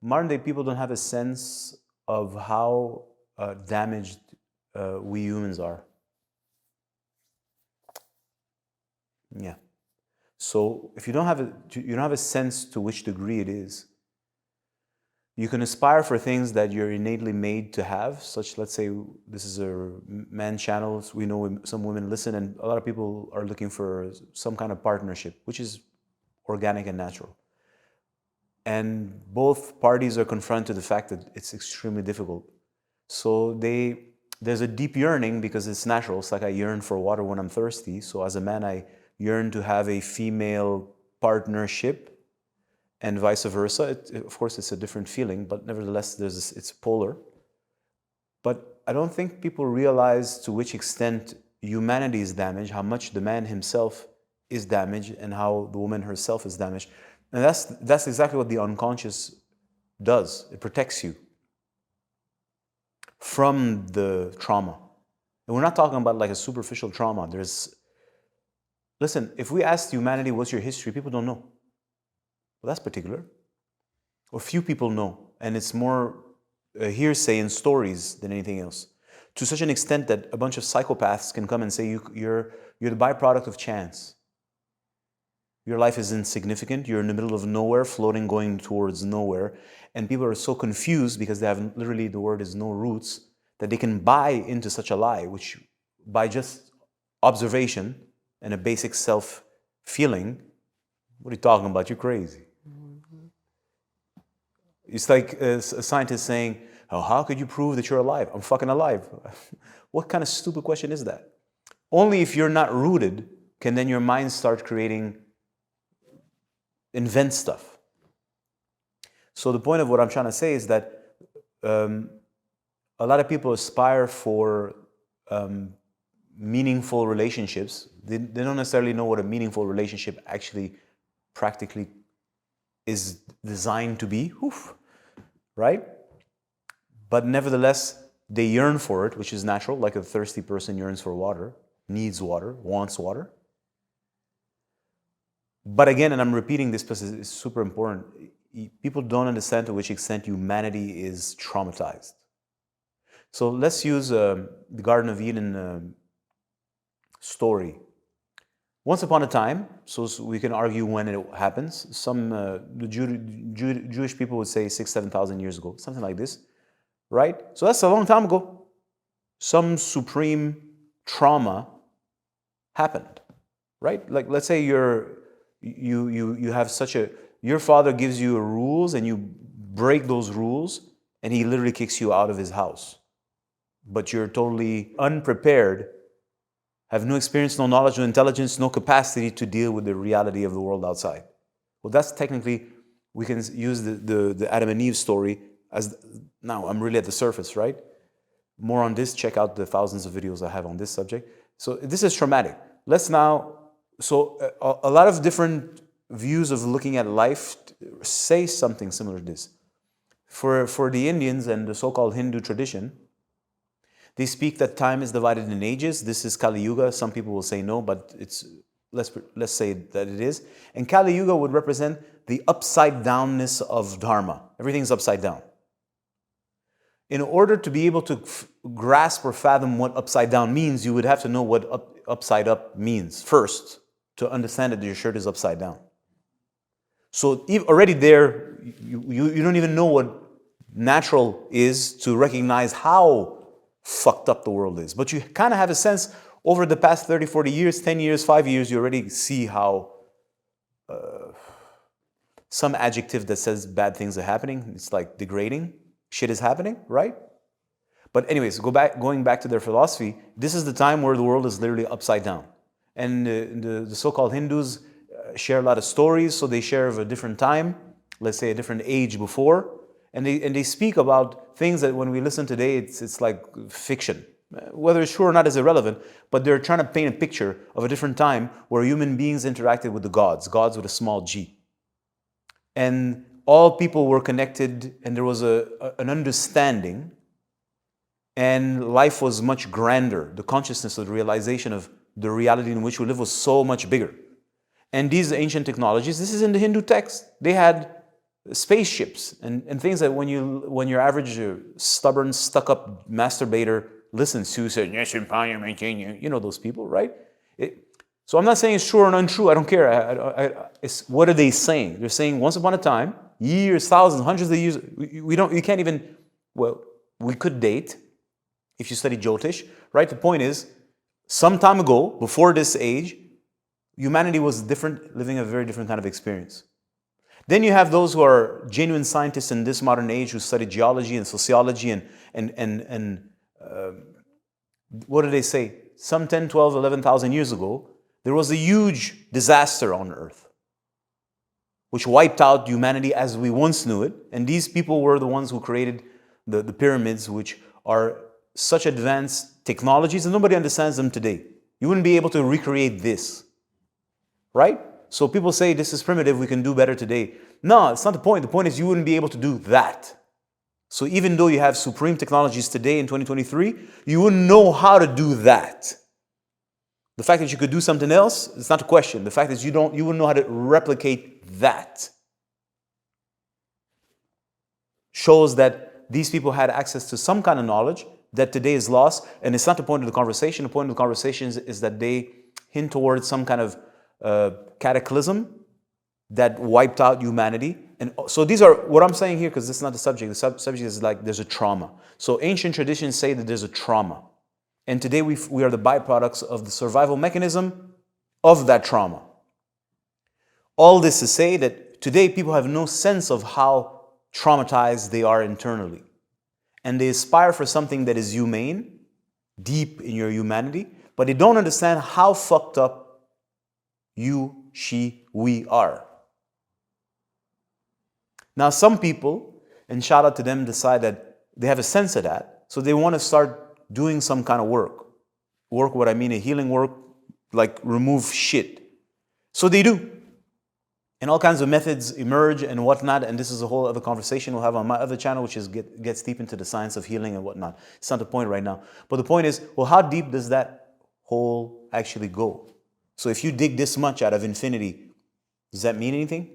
modern day people don't have a sense of how damaged we humans are. Yeah. So if you don't have a sense to which degree it is, you can aspire for things that you're innately made to have, such, let's say, this is a man channel. We know some women listen, and a lot of people are looking for some kind of partnership, which is organic and natural. And both parties are confronted to the fact that it's extremely difficult. So there's a deep yearning because it's natural. It's like I yearn for water when I'm thirsty. So as a man, I yearn to have a female partnership, and vice versa. Of course, it's a different feeling, but nevertheless, it's polar. But I don't think people realize to which extent humanity is damaged, how much the man himself is damaged, and how the woman herself is damaged. And that's exactly what the unconscious does. It protects you from the trauma. And we're not talking about like a superficial trauma. Listen, if we asked humanity, what's your history? People don't know. Well, that's particular. Or few people know. And it's more hearsay and stories than anything else. To such an extent that a bunch of psychopaths can come and say you're the byproduct of chance. Your life is insignificant. You're in the middle of nowhere, floating, going towards nowhere. And people are so confused because they have literally, the word is no roots, that they can buy into such a lie, which by just observation and a basic self-feeling, what are you talking about? You're crazy. It's like a scientist saying, oh, how could you prove that you're alive? I'm fucking alive. What kind of stupid question is that? Only if you're not rooted can then your mind start invent stuff. So the point of what I'm trying to say is that a lot of people aspire for meaningful relationships. They don't necessarily know what a meaningful relationship actually practically is designed to be, right? But nevertheless, they yearn for it, which is natural, like a thirsty person yearns for water, needs water, wants water. But again, and I'm repeating this because it's super important, people don't understand to which extent humanity is traumatized. So let's use the Garden of Eden story. Once upon a time, so we can argue when it happens, the Jewish people would say 6,000-7,000 years ago, something like this, right? So that's a long time ago. Some supreme trauma happened, right? Like, let's say you have your father gives you rules and you break those rules and he literally kicks you out of his house. But you're totally unprepared, have no experience, no knowledge, no intelligence, no capacity to deal with the reality of the world outside. Well, that's technically, we can use the Adam and Eve story as, now I'm really at the surface, right? More on this, check out the thousands of videos I have on this subject. So this is traumatic. A lot of different views of looking at life say something similar to this. For the Indians and the so-called Hindu tradition, they speak that time is divided in ages. This is Kali Yuga. Some people will say no, but let's say that it is. And Kali Yuga would represent the upside downness of Dharma. Everything's upside down. In order to be able to grasp or fathom what upside down means, you would have to know what upside up means first to understand that your shirt is upside down. So already there, you don't even know what natural is to recognize how fucked up the world is. But you kind of have a sense over the past 30, 40 years, 10 years, 5 years, you already see how some adjective that says bad things are happening, it's like degrading, shit is happening, right? But anyways, going back to their philosophy, this is the time where the world is literally upside down. And the so-called Hindus share a lot of stories, so they share of a different time, let's say a different age before, and they speak about things that when we listen today, it's like fiction. Whether it's true or not is irrelevant, but they're trying to paint a picture of a different time where human beings interacted with the gods with a small g. And all people were connected, and there was an understanding, and life was much grander. The consciousness of the realization of the reality in which we live was so much bigger. And these ancient technologies, this is in the Hindu text, they had spaceships and things that when your average stubborn, stuck-up masturbator listens to, says, yes, empire, maintain, you know those people, right? So I'm not saying it's true or untrue. I don't care. It's, what are they saying? They're saying once upon a time, years, thousands, hundreds of years. We can't even. Well, we could date if you study Jyotish, right? The point is, some time ago, before this age, humanity was different, living a very different kind of experience. Then you have those who are genuine scientists in this modern age who study geology and sociology and what do they say? Some 10, 12, 11,000 years ago, there was a huge disaster on Earth, which wiped out humanity as we once knew it. And these people were the ones who created the pyramids, which are such advanced technologies and nobody understands them today. You wouldn't be able to recreate this, right? So people say this is primitive, we can do better today. No, it's not the point. The point is you wouldn't be able to do that. So even though you have supreme technologies today in 2023, you wouldn't know how to do that. The fact that you could do something else, it's not a question. The fact is you wouldn't know how to replicate that. Shows that these people had access to some kind of knowledge that today is lost. And it's not the point of the conversation. The point of the conversation is that they hint towards some kind of cataclysm that wiped out humanity. And so these are what I'm saying here, because this is not the subject. The subject is like there's a trauma. So ancient traditions say that there's a trauma. And today we are the byproducts of the survival mechanism of that trauma. All this to say that today people have no sense of how traumatized they are internally. And they aspire for something that is humane, deep in your humanity, but they don't understand how fucked up you, she, we are. Now some people, and shout out to them, decide that they have a sense of that, so they want to start doing some kind of work. Work, what I mean, a healing work, like remove shit. So they do. And all kinds of methods emerge and whatnot, and this is a whole other conversation we'll have on my other channel, which is gets deep into the science of healing and whatnot. It's not the point right now. But the point is, well, how deep does that hole actually go? So if you dig this much out of infinity, does that mean anything?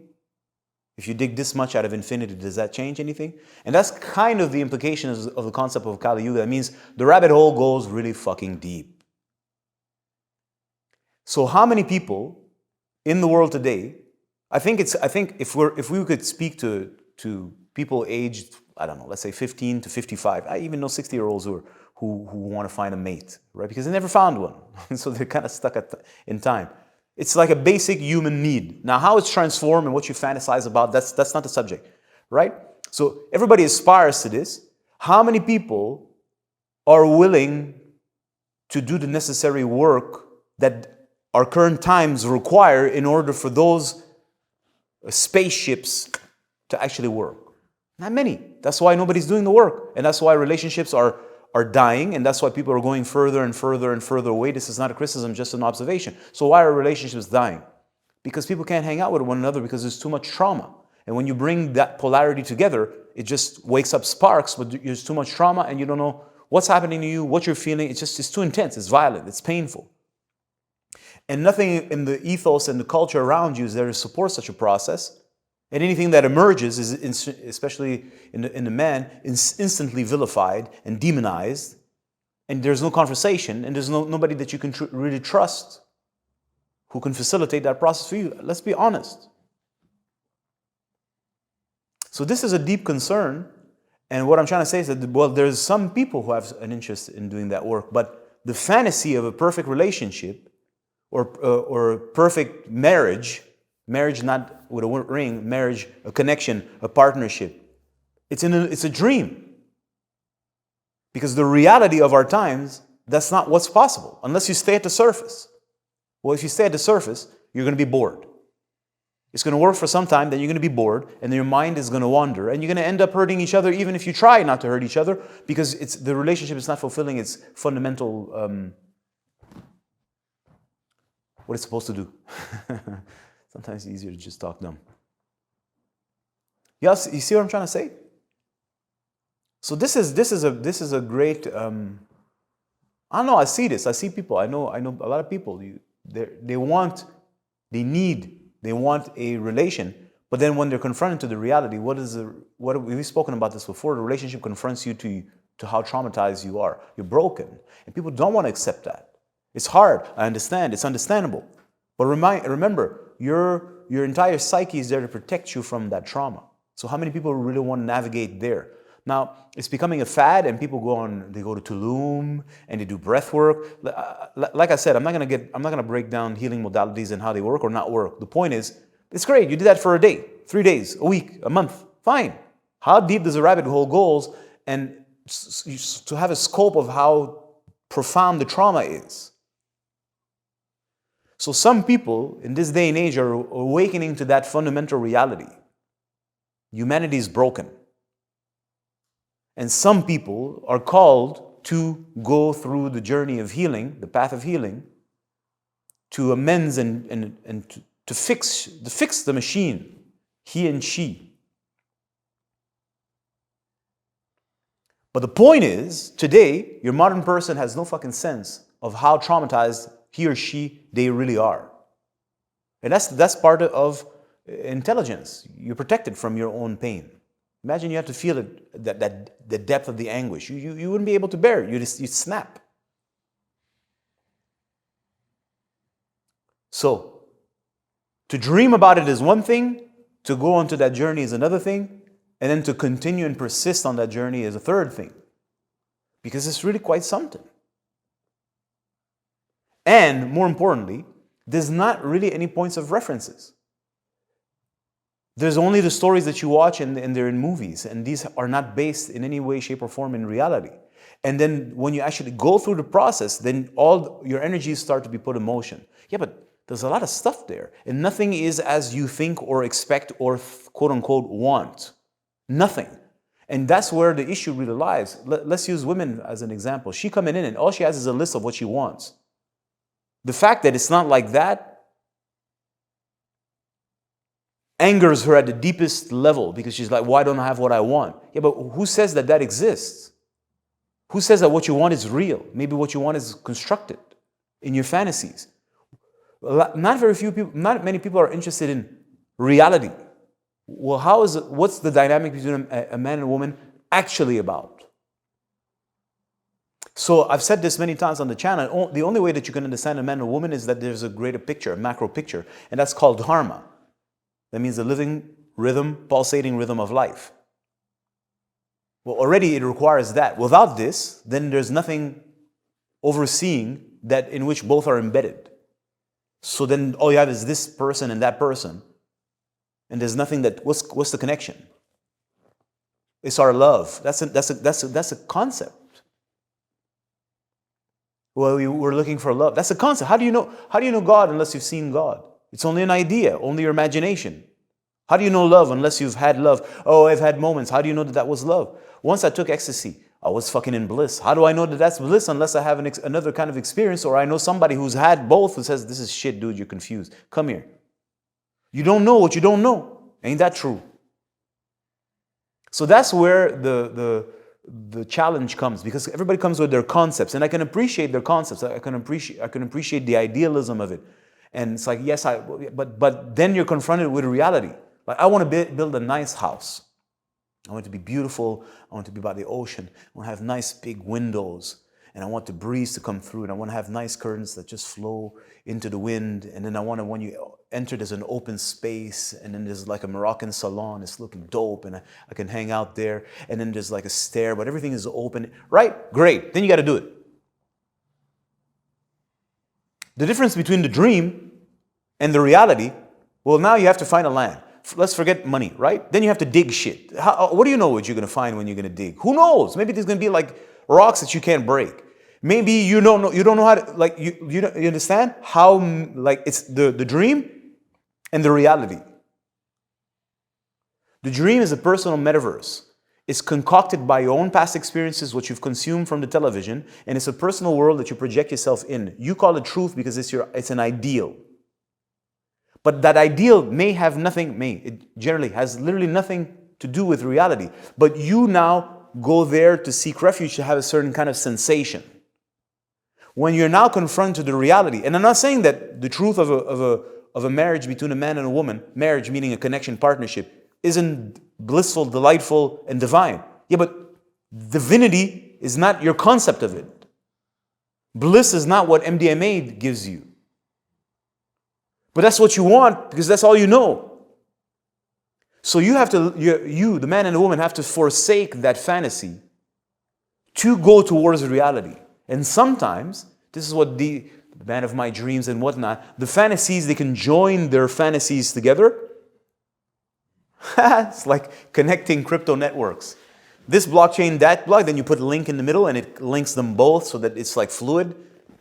If you dig this much out of infinity, does that change anything? And that's kind of the implications of the concept of Kali Yuga. That means the rabbit hole goes really fucking deep. So how many people in the world today, I think if we could speak to people aged, I don't know, let's say 15 to 55, I even know 60-year-olds who want to find a mate, right? Because they never found one. So they're kind of stuck in time. It's like a basic human need. Now, how it's transformed and what you fantasize about, that's not the subject, right? So everybody aspires to this. How many people are willing to do the necessary work that our current times require in order for those spaceships to actually work? Not many. That's why nobody's doing the work. And that's why relationships are dying, and that's why people are going further and further and further away. This is not a criticism, just an observation. So why are relationships dying? Because people can't hang out with one another because there's too much trauma. And when you bring that polarity together, it just wakes up sparks, but there's too much trauma and you don't know what's happening to you, what you're feeling. It's too intense, it's violent, it's painful. And nothing in the ethos and the culture around you is there to support such a process. And anything that emerges is, especially in the man, is instantly vilified and demonized. And there's no conversation, and there's nobody that you can really trust who can facilitate that process for you. Let's be honest. So this is a deep concern. And what I'm trying to say is that, well, there's some people who have an interest in doing that work, but the fantasy of a perfect relationship or perfect marriage not with a ring, marriage, a connection, a partnership. It's a dream. Because the reality of our times, that's not what's possible, unless you stay at the surface. Well, if you stay at the surface, you're going to be bored. It's going to work for some time, then you're going to be bored, and then your mind is going to wander, and you're going to end up hurting each other, even if you try not to hurt each other, because the relationship is not fulfilling its fundamental, what it's supposed to do. Sometimes it's easier to just talk dumb. Yes, you see what I'm trying to say? So this is a great. I don't know. I see this. I see people. I know a lot of people. They want a relation, But then when they're confronted to the reality, we've spoken about this before, the relationship confronts you to how traumatized you are. You're broken. And people don't want to accept that. It's hard. I understand. It's understandable. But remember, your entire psyche is there to protect you from that trauma. So how many people really want to navigate there? Now, it's becoming a fad, and people they go to Tulum and they do breath work. Like I said, I'm not gonna break down healing modalities and how they work or not work. The point is, it's great. You did that for a day, 3 days, a week, a month. Fine. How deep does the rabbit hole goes, and to have a scope of how profound the trauma is. So some people in this day and age are awakening to that fundamental reality. Humanity is broken. And some people are called to go through the journey of healing, the path of healing, to amends and to fix the machine, he and she. But the point is, today, your modern person has no fucking sense of how traumatized he or she, they really are. And that's part of intelligence. You're protected from your own pain. Imagine you have to feel it, the depth of the anguish. You wouldn't be able to bear it. You'd snap. So, to dream about it is one thing, to go onto that journey is another thing, and then to continue and persist on that journey is a third thing. Because it's really quite something. And more importantly, there's not really any points of references. There's only the stories that you watch and they're in movies, and these are not based in any way, shape, or form in reality. And then when you actually go through the process, then all your energies start to be put in motion. Yeah, but there's a lot of stuff there, and nothing is as you think or expect or quote unquote want. Nothing. And that's where the issue really lies. Let's use women as an example. She coming in and all she has is a list of what she wants. The fact that it's not like that angers her at the deepest level, because she's like, why don't I have what I want? Yeah, but who says that exists? Who says that what you want is real? Maybe what you want is constructed in your fantasies. Not many people are interested in reality. Well, what's the dynamic between a man and a woman actually about? So I've said this many times on the channel. The only way that you can understand a man and a woman is that there's a greater picture, a macro picture, and that's called dharma. That means the living rhythm, pulsating rhythm of life. Well, already it requires that. Without this, then there's nothing overseeing that in which both are embedded. So then all you have is this person and that person. And there's nothing what's the connection? It's our love. That's a concept. Well, we're looking for love. That's a concept. How do you know God unless you've seen God? It's only an idea, only your imagination. How do you know love unless you've had love? Oh, I've had moments. How do you know that was love? Once I took ecstasy, I was fucking in bliss. How do I know that that's bliss unless I have another kind of experience, or I know somebody who's had both who says, this is shit, dude, you're confused. Come here. You don't know what you don't know. Ain't that true? So that's where the challenge comes, because everybody comes with their concepts, and I can appreciate their concepts. I can appreciate the idealism of it. And it's like, yes, but then you're confronted with reality. Like, I want to build a nice house. I want it to be beautiful. I want it to be by the ocean. I want to have nice big windows. And I want the breeze to come through. And I want to have nice curtains that just flow into the wind. And then I want to, when you enter, there's an open space. And then there's like a Moroccan salon. It's looking dope. And I can hang out there. And then there's like a stair, but everything is open. Right? Great. Then you got to do it. The difference between the dream and the reality, well, now you have to find a land. Let's forget money, right? Then you have to dig shit. What do you know what you're going to find when you're going to dig? Who knows? Maybe there's going to be like rocks that you can't break. Maybe you don't know how to, like, you understand how, like, it's the dream and the reality. The dream is a personal metaverse. It's concocted by your own past experiences, what you've consumed from the television, and it's a personal world that you project yourself in. You call it truth because it's an ideal. But that ideal it generally has literally nothing to do with reality. But you now go there to seek refuge, to have a certain kind of sensation. When you're now confronted to the reality, and I'm not saying that the truth of of a marriage between a man and a woman, marriage meaning a connection, partnership, isn't blissful, delightful, and divine. Yeah, but divinity is not your concept of it. Bliss is not what MDMA gives you. But that's what you want because that's all you know. So you have to, you, the man and the woman, have to forsake that fantasy to go towards reality. And sometimes, this is what the man of my dreams and whatnot, the fantasies, they can join their fantasies together. It's like connecting crypto networks. This blockchain, that block, then you put a link in the middle and it links them both so that it's like fluid.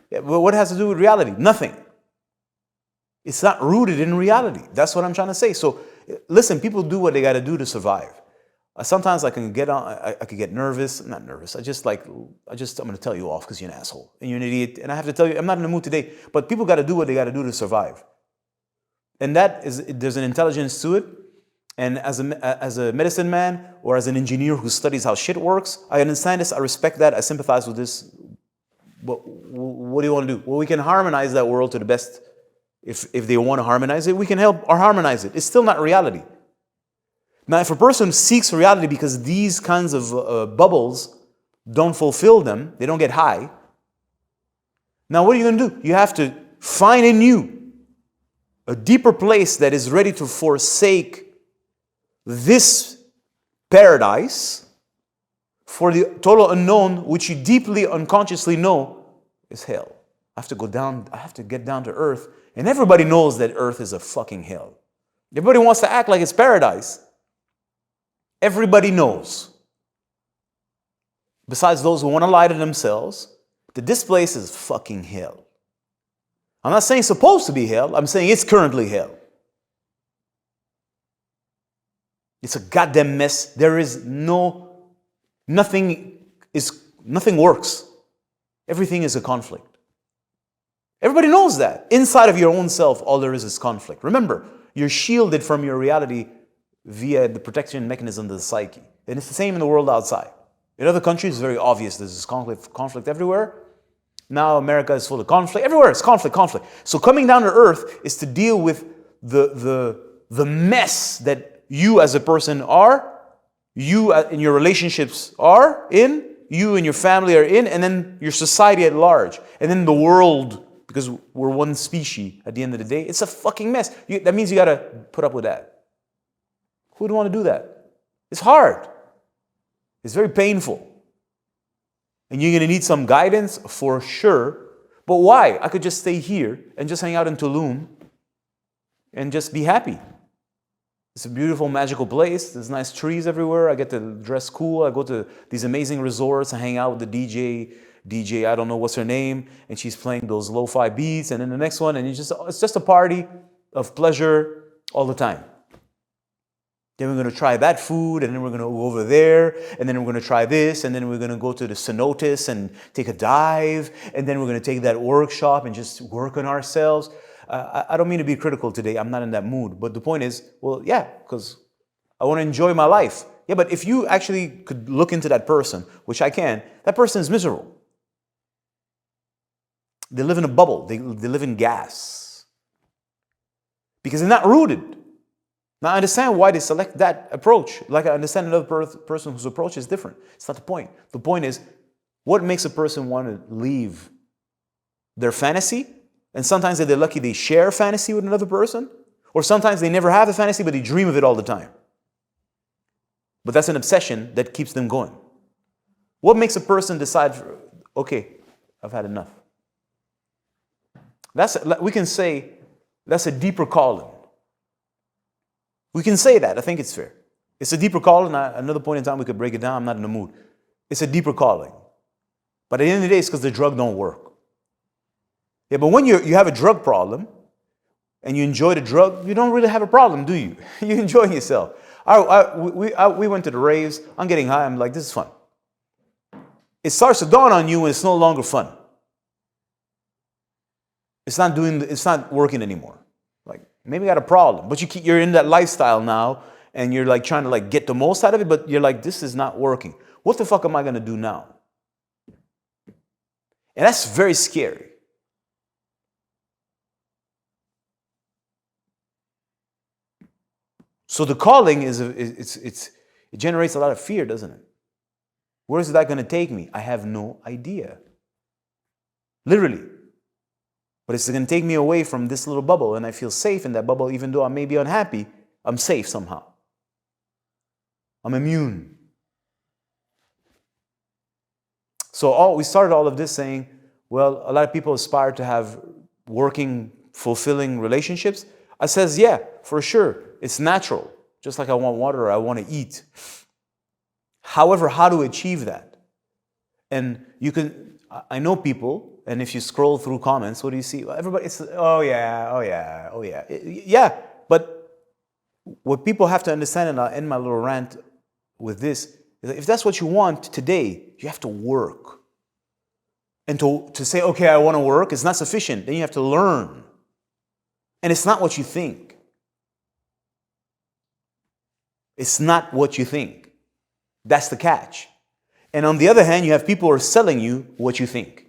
Yeah, but what has to do with reality? Nothing. It's not rooted in reality. That's what I'm trying to say. So listen, people do what they got to do to survive. Sometimes I can get nervous. I'm not nervous. I'm going to tell you off because you're an asshole and you're an idiot. And I have to tell you, I'm not in the mood today. But people got to do what they got to do to survive. And there's an intelligence to it. And as a medicine man or as an engineer who studies how shit works, I understand this, I respect that, I sympathize with this. But what do you want to do? Well, we can harmonize that world to the best. If they want to harmonize it, we can help or harmonize it. It's still not reality. Now, if a person seeks reality because these kinds of bubbles don't fulfill them, they don't get high, now what are you going to do? You have to find in you a deeper place that is ready to forsake this paradise for the total unknown, which you deeply unconsciously know is hell. I have to get down to earth, and everybody knows that earth is a fucking hell. Everybody wants to act like it's paradise. Everybody knows, besides those who want to lie to themselves, that this place is fucking hell. I'm not saying it's supposed to be hell, I'm saying it's currently hell. It's a goddamn mess. There is nothing works. Everything is a conflict. Everybody knows that. Inside of your own self, all there is conflict. Remember, you're shielded from your reality via the protection mechanism of the psyche. And it's the same in the world outside. In other countries, it's very obvious. There's conflict everywhere. Now America is full of conflict. Everywhere it's conflict. So coming down to earth is to deal with the mess that you as a person are, you in your relationships are in, you and your family are in, and then your society at large, and then the world, because we're one species at the end of the day. It's a fucking mess. That means you got to put up with that. Who would want to do that? It's hard. It's very painful. And you're going to need some guidance for sure. But why? I could just stay here and just hang out in Tulum and just be happy. It's a beautiful, magical place. There's nice trees everywhere. I get to dress cool. I go to these amazing resorts. I hang out with the DJ, I don't know what's her name, and she's playing those lo-fi beats, and then the next one, and it's just a party of pleasure all the time. Then we're going to try that food, and then we're going to go over there, and then we're going to try this, and then we're going to go to the cenotes and take a dive, and then we're going to take that workshop and just work on ourselves. I don't mean to be critical today. I'm not in that mood. But the point is, well, yeah, because I want to enjoy my life. Yeah, but if you actually could look into that person, which I can, that person is miserable. They live in a bubble. They live in gas. Because they're not rooted. Now, I understand why they select that approach. Like I understand another person whose approach is different. It's not the point. The point is, what makes a person want to leave their fantasy? And sometimes if they're lucky, they share fantasy with another person. Or sometimes they never have a fantasy, but they dream of it all the time. But that's an obsession that keeps them going. What makes a person decide, okay, I've had enough? We can say that's a deeper calling. We can say that. I think it's fair. It's a deeper calling. Another point in time we could break it down. I'm not in the mood. It's a deeper calling. But at the end of the day, it's because the drug don't work. Yeah, but when you have a drug problem and you enjoy the drug, you don't really have a problem, do you? You're enjoying yourself. We went to the raves. I'm getting high. I'm like, this is fun. It starts to dawn on you when it's no longer fun. It's not working anymore. Like, maybe you got a problem, but you're in that lifestyle now, and you're like trying to like get the most out of it, but you're like, this is not working. What the fuck am I going to do now? And that's very scary. So the calling it generates a lot of fear, doesn't it? Where is that going to take me? I have no idea. Literally. But it's going to take me away from this little bubble, and I feel safe in that bubble, even though I may be unhappy. I'm safe somehow. I'm immune. So we started all of this saying, well, a lot of people aspire to have working, fulfilling relationships. I says, yeah, for sure. It's natural. Just like I want water or I want to eat. However, how to achieve that? And I know people, and if you scroll through comments, what do you see? Everybody, it's, oh yeah. Yeah, but what people have to understand, and I'll end my little rant with this, is that if that's what you want today, you have to work. And to say, okay, I want to work, is not sufficient. Then you have to learn. And it's not what you think. It's not what you think. That's the catch. And on the other hand, you have people who are selling you what you think.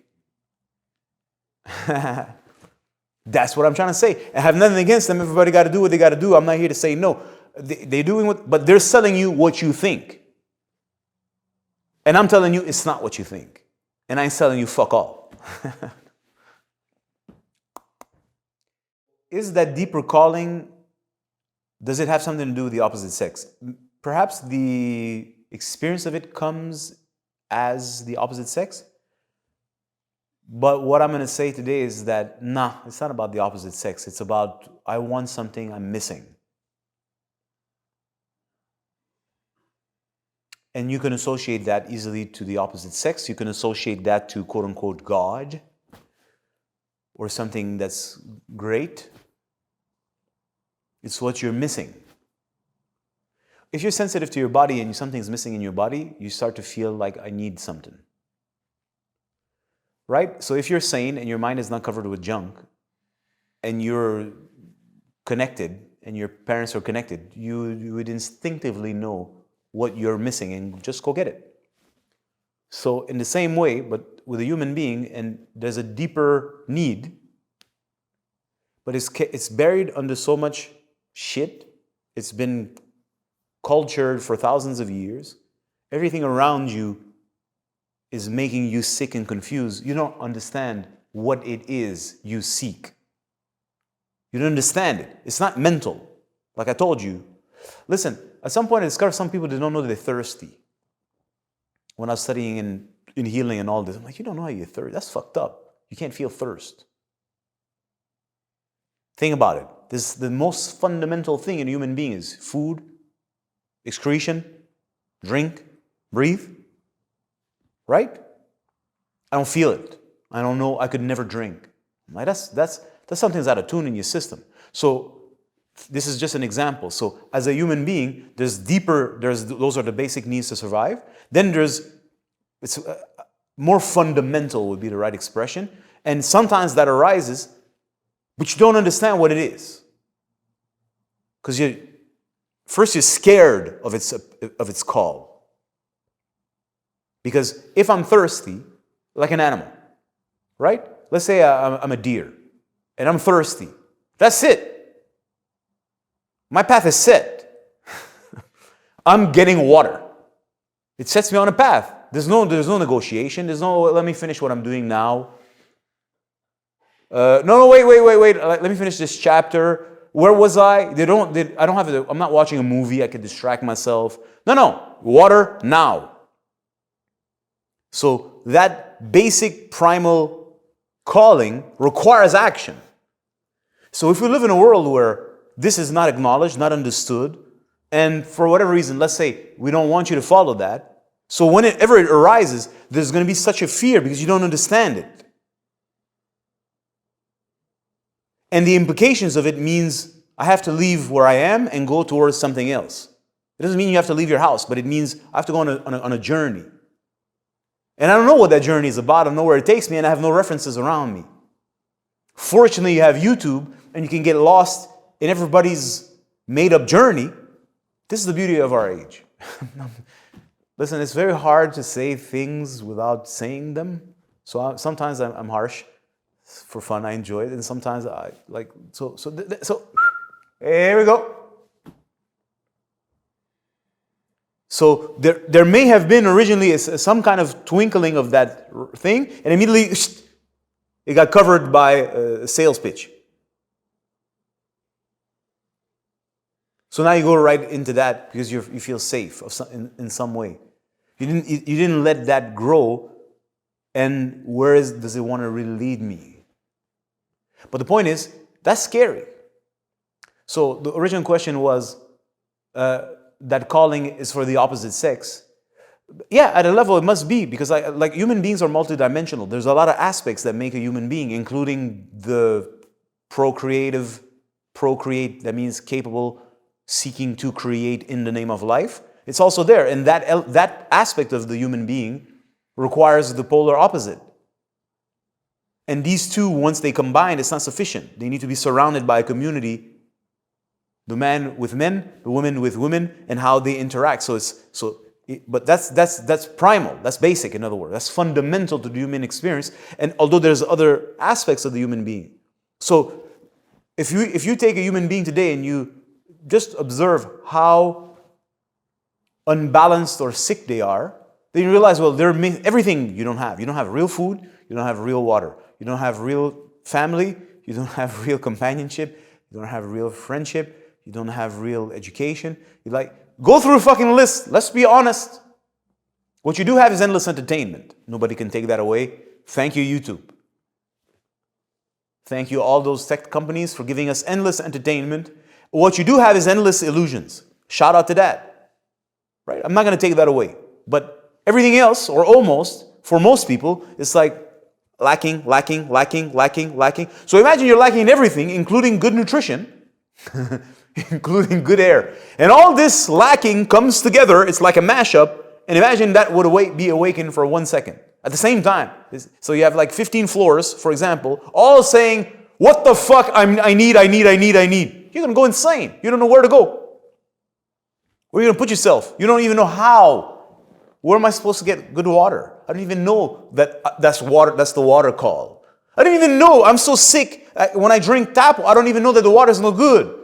That's what I'm trying to say. I have nothing against them. Everybody got to do what they got to do. I'm not here to say no. They're doing but they're selling you what you think. And I'm telling you, it's not what you think. And I'm telling you, fuck all. Is that deeper calling, does it have something to do with the opposite sex? Perhaps the experience of it comes as the opposite sex. But what I'm going to say today is that, nah, it's not about the opposite sex. It's about, I want something I'm missing. And you can associate that easily to the opposite sex. You can associate that to quote unquote God or something that's great. It's what you're missing. If you're sensitive to your body and something's missing in your body, you start to feel like I need something. Right? So if you're sane and your mind is not covered with junk and you're connected and your parents are connected, you would instinctively know what you're missing and just go get it. So in the same way, but with a human being, and there's a deeper need, but it's buried under so much shit. It's been cultured for thousands of years. Everything around you is making you sick and confused. You don't understand what it is you seek. You don't understand it. It's not mental. Like I told you. Listen, at some point I discovered some people, they don't know they're thirsty. When I was studying in healing and all this, I'm like, you don't know how you're thirsty. That's fucked up. You can't feel thirst. Think about it. This is the most fundamental thing in a human being is food, excretion, drink, breathe. Right? I don't feel it. I don't know. I could never drink. Like that's something that's out of tune in your system. So this is just an example. So as a human being, those are the basic needs to survive. Then it's more fundamental would be the right expression. And sometimes that arises, but you don't understand what it is. Because you're scared of its call. Because if I'm thirsty, like an animal, right? Let's say I'm a deer and I'm thirsty. That's it. My path is set. I'm getting water. It sets me on a path. There's no negotiation. There's no, let me finish what I'm doing now. No, wait. Let me finish this chapter. Where was I? I'm not watching a movie. I could distract myself. No. Water now. So that basic primal calling requires action. So if we live in a world where this is not acknowledged, not understood, and for whatever reason, let's say we don't want you to follow that, so whenever it arises, there's going to be such a fear because you don't understand it. And the implications of it means I have to leave where I am and go towards something else. It doesn't mean you have to leave your house, but it means I have to go on a journey. And I don't know what that journey is about. I don't know where it takes me, and I have no references around me. Fortunately, you have YouTube, and you can get lost in everybody's made-up journey. This is the beauty of our age. Listen, it's very hard to say things without saying them. So sometimes I'm harsh. For fun, I enjoy it, and sometimes I like so. Here we go. So there may have been originally some kind of twinkling of that thing, and immediately it got covered by a sales pitch. So now you go right into that because you feel safe in some way. You didn't let that grow, and where does it want to really lead me? But the point is, that's scary. So the original question was that calling is for the opposite sex. Yeah, at a level it must be, because like human beings are multidimensional. There's a lot of aspects that make a human being, including the procreate, that means capable, seeking to create in the name of life. It's also there, and that aspect of the human being requires the polar opposite. And these two, once they combine, it's not sufficient. They need to be surrounded by a community, the man with men, the women with women, and how they interact. But that's primal. That's basic, in other words. That's fundamental to the human experience. And although there's other aspects of the human being. So if you take a human being today and you just observe how unbalanced or sick they are, then you realize, well, they're everything you don't have. You don't have real food. You don't have real water. You don't have real family. You don't have real companionship. You don't have real friendship. You don't have real education. Go through a fucking list. Let's be honest. What you do have is endless entertainment. Nobody can take that away. Thank you, YouTube. Thank you, all those tech companies, for giving us endless entertainment. What you do have is endless illusions. Shout out to that. Right? I'm not going to take that away. But everything else, or almost, for most people, it's like lacking. So imagine you're lacking in everything, including good nutrition, including good air. And all this lacking comes together. It's like a mashup. And imagine that would be awakened for 1 second at the same time. So you have like 15 floors, for example, all saying, what the fuck, I need. You're going to go insane. You don't know where to go. Where are you going to put yourself? You don't even know how. Where am I supposed to get good water? I don't even know that's water. That's the water call. I don't even know. I'm so sick. When I drink tap, I don't even know that the water is no good.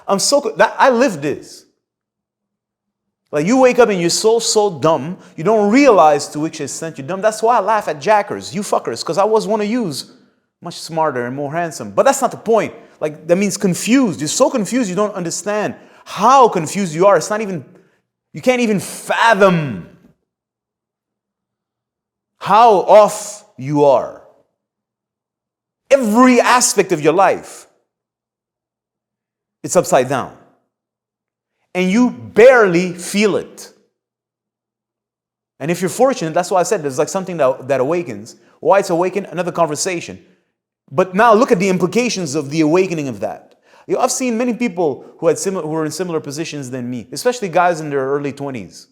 I'm so... I live this. Like, you wake up and you're so dumb, you don't realize to which extent you're dumb. That's why I laugh at jackers, you fuckers, because I was one of yous, much smarter and more handsome. But that's not the point. Like, that means confused. You're so confused you don't understand how confused you are. It's not even... You can't even fathom how off you are. Every aspect of your life, it's upside down. And you barely feel it. And if you're fortunate, that's why I said there's like something that awakens. Why it's awakened? Another conversation. But now look at the implications of the awakening of that. I've seen many people who were in similar positions than me, especially guys in their early 20s.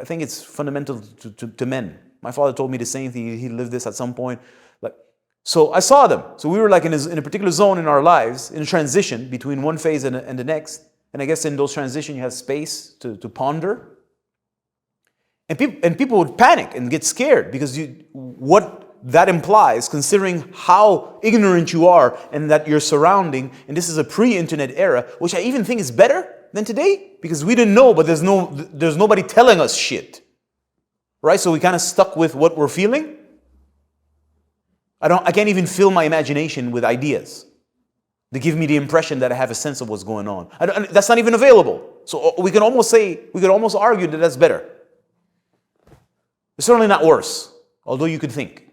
I think it's fundamental to men. My father told me the same thing. He lived this at some point. So I saw them. So we were like in a particular zone in our lives, in a transition between one phase and the next. And I guess in those transitions, you have space to ponder. And people would panic and get scared because what that implies, considering how ignorant you are and that you're surrounding, and this is a pre-internet era, which I even think is better than today because we didn't know, but there's nobody telling us shit. Right? So we kind of stuck with what we're feeling. I can't even fill my imagination with ideas. They give me the impression that I have a sense of what's going on. That's not even available. So we could almost argue that that's better. It's certainly not worse, although you could think.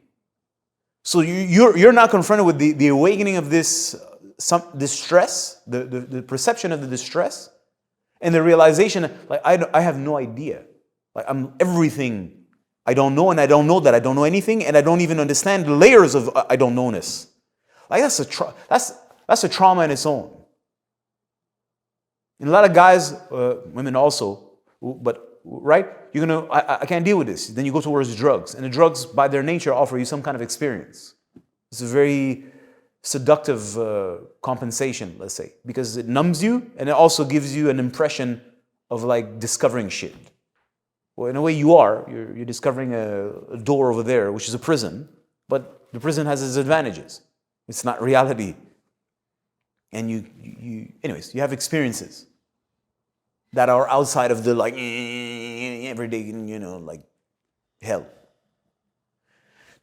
So you're now confronted with the awakening of this distress, the perception of the distress, and the realization that, like, I have no idea. Like, I'm everything I don't know, and I don't know that I don't know anything, and I don't even understand the layers of I don't knownness. Like, that's a trauma in its own. And a lot of guys, women also, but right, I can't deal with this. Then you go towards drugs, and the drugs, by their nature, offer you some kind of experience. It's a very seductive compensation, let's say, because it numbs you, and it also gives you an impression of like discovering shit. Well, in a way, you're discovering a door over there, which is a prison, but the prison has its advantages. It's not reality. And anyways, you have experiences. that are outside of the like everyday, you know, like hell.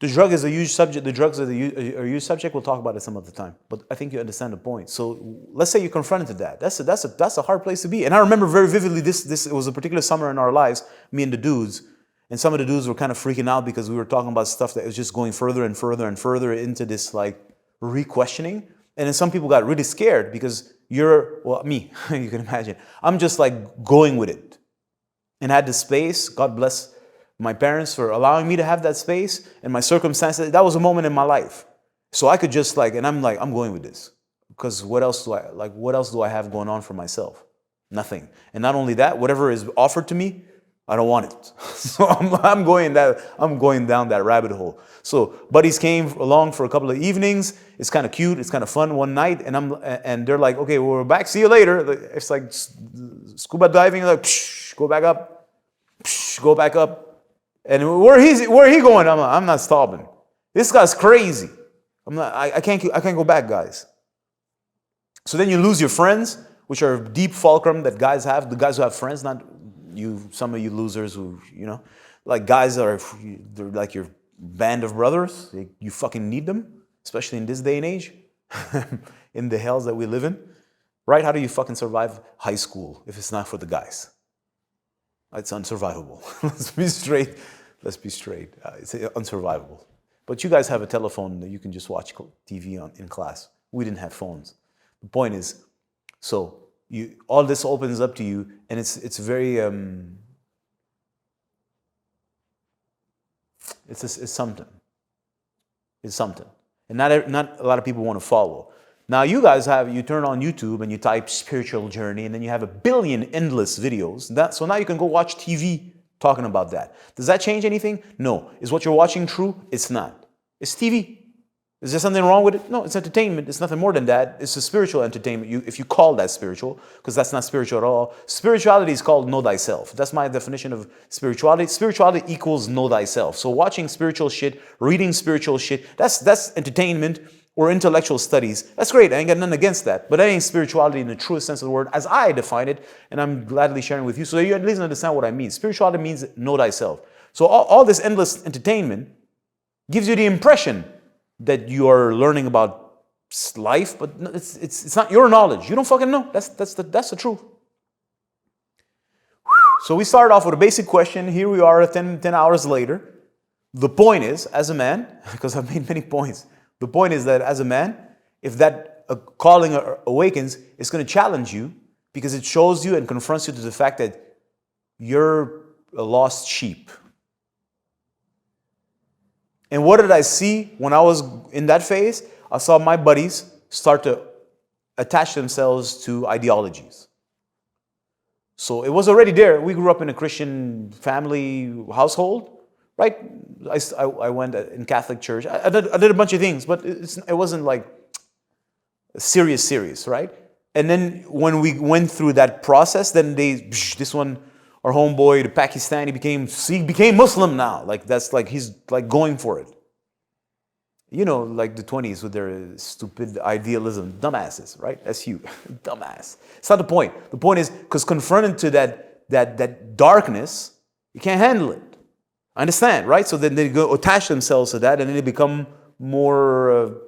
The drug is a huge subject. The drugs are a huge subject. We'll talk about it some other time. But I think you understand the point. So let's say you're confronted to that. That's a hard place to be. And I remember very vividly this. It was a particular summer in our lives, me and the dudes. And some of the dudes were kind of freaking out because we were talking about stuff that was just going further and further and further into this like re-questioning. And then some people got really scared because me, you can imagine. I'm just like going with it. And I had the space. God bless my parents for allowing me to have that space and my circumstances. That was a moment in my life. So I could just like, and I'm like, I'm going with this. Because what else do I have going on for myself? Nothing. And not only that, whatever is offered to me, I don't want it. So I'm going down that rabbit hole. So buddies came along for a couple of evenings. It's kind of cute. It's kind of fun one night. And they're like, okay, well, we're back. See you later. It's like scuba diving. Like, psh, go back up. Psh, go back up. And where he going? I'm not stopping. This guy's crazy. I can't go back, guys. So then you lose your friends, which are deep fulcrum that guys have. The guys who have friends, not you, some of you losers who, you know, like guys they're like your band of brothers. You fucking need them, especially in this day and age, in the hells that we live in, right? How do you fucking survive high school if it's not for the guys? It's unsurvivable. Let's be straight. It's unsurvivable. But you guys have a telephone that you can just watch TV on in class. We didn't have phones. The point is, so all this opens up to you, and it's very it's something. It's something, and not a lot of people want to follow. Now you turn on YouTube and you type spiritual journey, and then you have 1 billion endless videos. So now you can go watch TV talking about that. Does that change anything? No. Is what you're watching true? It's not. It's TV. Is there something wrong with it? No, it's entertainment. It's nothing more than that. It's a spiritual entertainment, if you call that spiritual, because that's not spiritual at all. Spirituality is called know thyself. That's my definition of spirituality. Spirituality equals know thyself. So watching spiritual shit, reading spiritual shit, that's entertainment or intellectual studies. That's great. I ain't got nothing against that. But that ain't spirituality in the truest sense of the word, as I define it, and I'm gladly sharing with you, so you at least understand what I mean. Spirituality means know thyself. So all this endless entertainment gives you the impression that you are learning about life, but it's not your knowledge. You don't fucking know. That's the truth. So we started off with a basic question. Here we are 10 hours later. The point is, as a man, because I've made many points, the point is that as a man, if that calling awakens, it's going to challenge you because it shows you and confronts you to the fact that you're a lost sheep. And what did I see when I was in that phase? I saw my buddies start to attach themselves to ideologies. So it was already there. We grew up in a Christian family household, right? I went in Catholic church. I did a bunch of things, but it wasn't like serious, right? And then when we went through that process, then this one, our homeboy, the Pakistani, became Muslim now. Like that's like he's like going for it. You know, like the 20s with their stupid idealism, dumbasses, right? That's you, dumbass. It's not the point. The point is because confronted to that darkness, you can't handle it. I understand, right? So then they go attach themselves to that, and then they become more.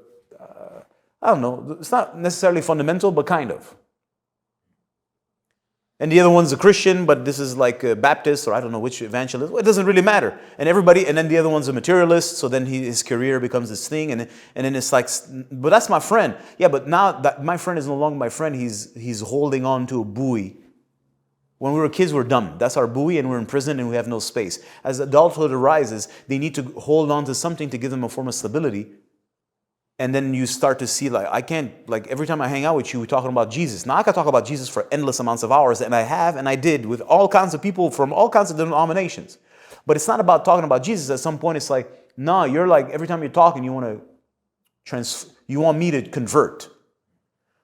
I don't know. It's not necessarily fundamental, but kind of. And the other one's a Christian, but this is like a Baptist or I don't know which evangelist. Well, it doesn't really matter. And then the other one's a materialist, so then his career becomes this thing, and then it's like, but that's my friend. Yeah, but now that my friend is no longer my friend, he's holding on to a buoy. When we were kids, we're dumb. That's our buoy, and we're in prison, and we have no space. As adulthood arises, they need to hold on to something to give them a form of stability. And then you start to see, like, I can't, like, every time I hang out with you, we're talking about Jesus. Now, I can talk about Jesus for endless amounts of hours, and I have, and I did, with all kinds of people from all kinds of denominations. But it's not about talking about Jesus. At some point, it's like, no, you're like, every time you're talking, you want me to convert.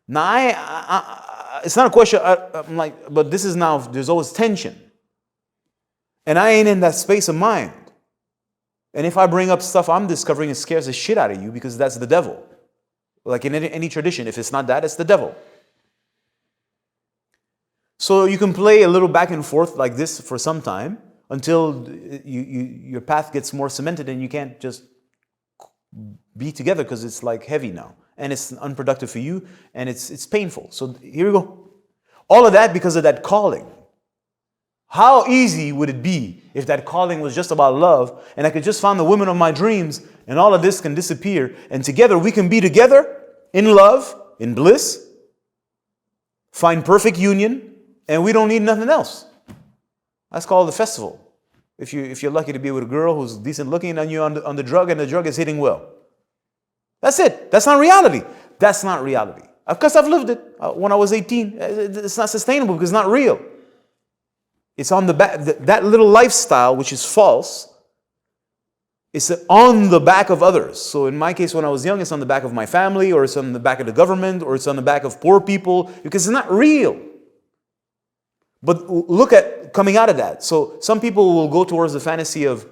Now, it's not a question, I'm like, but this is now, there's always tension. And I ain't in that space of mind. And if I bring up stuff I'm discovering, it scares the shit out of you because that's the devil. Like in any tradition, if it's not that, it's the devil. So you can play a little back and forth like this for some time until your path gets more cemented and you can't just be together because it's like heavy now. And it's unproductive for you and it's painful. So here we go. All of that because of that calling. How easy would it be if that calling was just about love and I could just find the woman of my dreams and all of this can disappear and together we can be together in love, in bliss, find perfect union, and we don't need nothing else. That's called the festival. If you're lucky to be with a girl who's decent looking and you're on the drug and the drug is hitting well. That's it. That's not reality. That's not reality. Of course, I've lived it when I was 18. It's not sustainable because it's not real. It's on the back, that little lifestyle, which is false, it's on the back of others. So in my case, when I was young, it's on the back of my family, or it's on the back of the government, or it's on the back of poor people, because it's not real. But look at coming out of that. So some people will go towards the fantasy of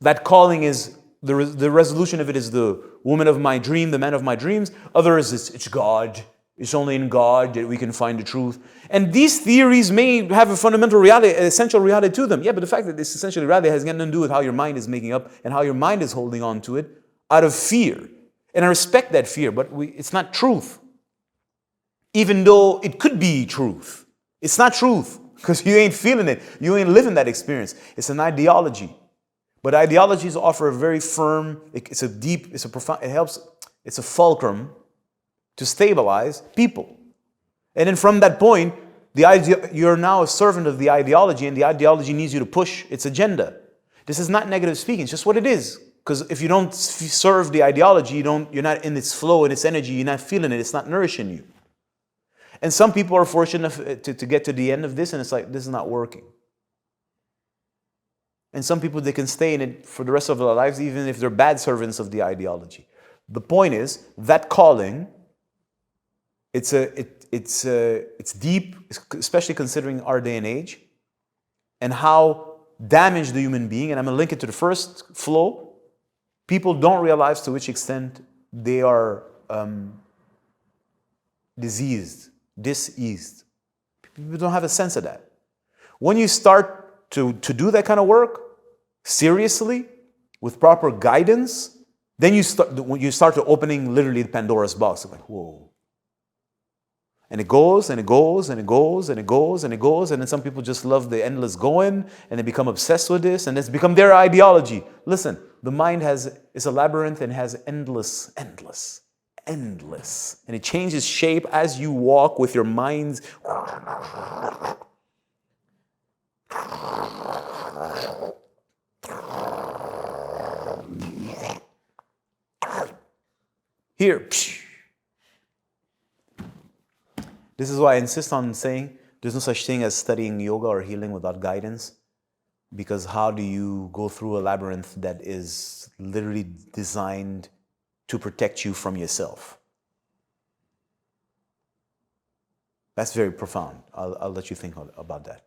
that calling is the resolution of it is the woman of my dream, the man of my dreams. Others, it's God. It's only in God that we can find the truth. And these theories may have a fundamental reality, an essential reality to them. Yeah, but the fact that this essential reality has nothing to do with how your mind is making up and how your mind is holding on to it out of fear. And I respect that fear, but it's not truth. Even though it could be truth. It's not truth because you ain't feeling it. You ain't living that experience. It's an ideology. But ideologies offer a very firm, it's a profound, it's a fulcrum to stabilize people. And then from that point, you're now a servant of the ideology, and the ideology needs you to push its agenda. This is not negative speaking, it's just what it is. Because if you don't serve the ideology, you're not in its flow and its energy, you're not feeling it, it's not nourishing you. And some people are fortunate to get to the end of this, and it's like, this is not working. And some people, they can stay in it for the rest of their lives, even if they're bad servants of the ideology. The point is, that calling, it's deep, especially considering our day and age, and how damaged the human being, and I'm going to link it to the first flow. People don't realize to which extent they are diseased. People don't have a sense of that. When you start to do that kind of work seriously, with proper guidance, then you start to opening literally the Pandora's box. Like, whoa. And it goes, and it goes, and it goes, and it goes, and it goes, and then some people just love the endless going, and they become obsessed with this, and it's become their ideology. Listen, the mind is a labyrinth and has endless. And it changes shape as you walk with your minds. Here. This is why I insist on saying there's no such thing as studying yoga or healing without guidance. Because how do you go through a labyrinth that is literally designed to protect you from yourself? That's very profound. I'll let you think about that.